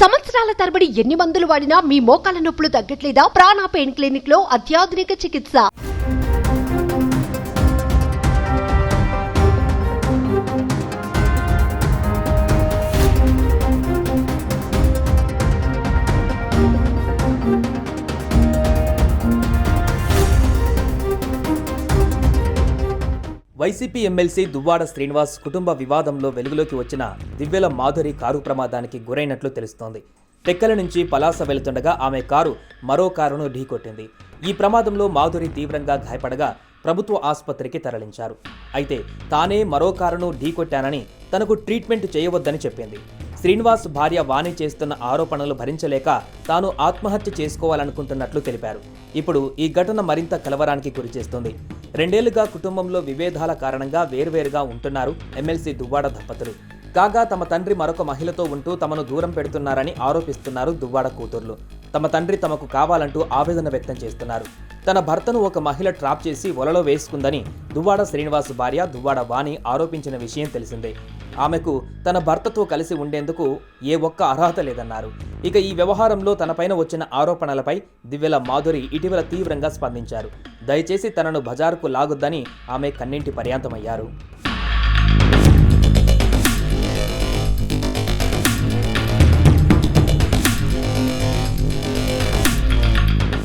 సంవత్సరాల తరబడి ఎన్ని మందులు వాడినా మీ మోకాల నొప్పులు తగ్గట్లేదా? ప్రాణ పెయిన్ క్లినిక్ లో అత్యాధునిక చికిత్స. వైసీపీ ఎమ్మెల్సీ దువ్వాడ శ్రీనివాస్ కుటుంబ వివాదంలో వెలుగులోకి వచ్చిన దివ్యల మాధురి కారు ప్రమాదానికి గురైనట్లు తెలుస్తోంది. టెక్కల నుంచి పలాస వెళుతుండగా ఆమె కారు మరో కారును ఢీకొట్టింది. ఈ ప్రమాదంలో మాధురి తీవ్రంగా గాయపడగా ప్రభుత్వ ఆసుపత్రికి తరలించారు. అయితే తానే మరో కారును ఢీకొట్టానని, తనకు ట్రీట్మెంట్ చేయవద్దని చెప్పింది. శ్రీనివాస్ భార్య వాణి చేస్తున్న ఆరోపణలు భరించలేక తాను ఆత్మహత్య చేసుకోవాలనుకుంటున్నట్లు తెలిపారు. ఇప్పుడు ఈ ఘటన మరింత కలవరానికి గురిచేస్తుంది. 2 ఏళ్లుగా కుటుంబంలో విభేదాల కారణంగా వేర్వేరుగా ఉంటున్నారు ఎమ్మెల్సీ దువ్వాడ దంపతులు. కాగా తమ తండ్రి మరొక మహిళతో ఉంటూ తమను దూరం పెడుతున్నారని ఆరోపిస్తున్నారు దువ్వాడ కూతుర్లు. తమ తండ్రి తమకు కావాలంటూ ఆవేదన వ్యక్తం చేస్తున్నారు. తన భర్తను ఒక మహిళ ట్రాప్ చేసి వలలో వేసుకుందని దువ్వాడ శ్రీనివాస్ భార్య దువ్వాడ వాణి ఆరోపించిన విషయం తెలిసిందే. ఆమెకు తన భర్తతో కలిసి ఉండేందుకు ఏ ఒక్క అర్హత లేదన్నారు. ఇక ఈ వ్యవహారంలో తనపైన వచ్చిన ఆరోపణలపై దివ్యల మాధురి ఇటీవల తీవ్రంగా స్పందించారు. దయచేసి తనను బజారుకు లాగొద్దని ఆమె కన్నింటి పర్యాంతమయ్యారు.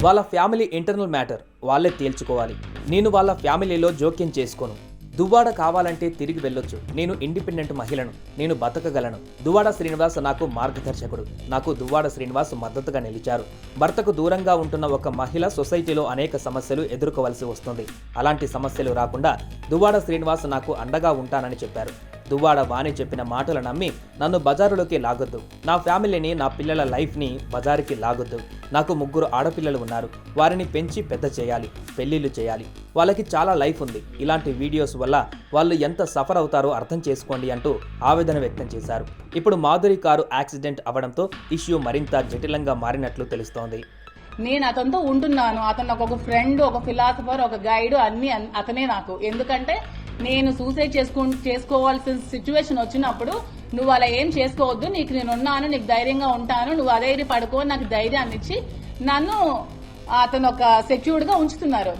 వాళ్ళ ఫ్యామిలీ ఇంటర్నల్ మ్యాటర్ వాళ్ళే తేల్చుకోవాలి. నేను వాళ్ళ ఫ్యామిలీలో జోక్యం చేసుకోను. దువ్వాడ కావాలంటే తిరిగి వెళ్ళొచ్చు. నేను ఇండిపెండెంట్ మహిళను, నేను బతకగలను. దువ్వాడ శ్రీనివాస్ నాకు మార్గదర్శకుడు. నాకు దువ్వాడ శ్రీనివాస్ మద్దతుగా నిలిచారు. భర్తకు దూరంగా ఉంటున్న ఒక మహిళ సొసైటీలో అనేక సమస్యలు ఎదుర్కోవలసి వస్తుంది. అలాంటి సమస్యలు రాకుండా దువ్వాడ శ్రీనివాస్ నాకు అండగా ఉంటానని చెప్పారు. దువ్వాడ వాణి చెప్పిన మాటలు నమ్మి నన్ను బజారులోకి లాగొద్దు. నా ఫ్యామిలీని, నా పిల్లల లైఫ్ని బజారుకి లాగొద్దు. నాకు 3 ఆడపిల్లలు ఉన్నారు. వారిని పెంచి పెద్ద చేయాలి, పెళ్లిళ్ళు చేయాలి. వాళ్ళకి చాలా లైఫ్ ఉంది. ఇలాంటి వీడియోస్ వల్ల వాళ్ళు ఎంత సఫర్ అవుతారో అర్థం చేసుకోండి అంటూ ఆవేదన వ్యక్తం చేశారు. ఇప్పుడు మాధురి కారు యాక్సిడెంట్ అవడంతో ఇష్యూ మరింత జటిలంగా మారినట్లు తెలుస్తోంది. నేను అతనితో ఉంటున్నాను. అతను ఒక ఫ్రెండ్, ఒక ఫిలాసఫర్, ఒక గైడ్, అన్ని అతనే నాకు. ఎందుకంటే నేను సూసైడ్ చేసుకోవాల్సిన సిచ్యువేషన్ వచ్చినప్పుడు నువ్వు అలా ఏం చేసుకోవద్దు, నీకు నేను ఉన్నాను, నీకు ధైర్యంగా ఉంటాను, నువ్వు అధైర్య పడుకో, నాకు ధైర్యాన్ని ఇచ్చి నన్ను అతను ఒక సెక్యూర్డ్ గా ఉంచుతున్నారు.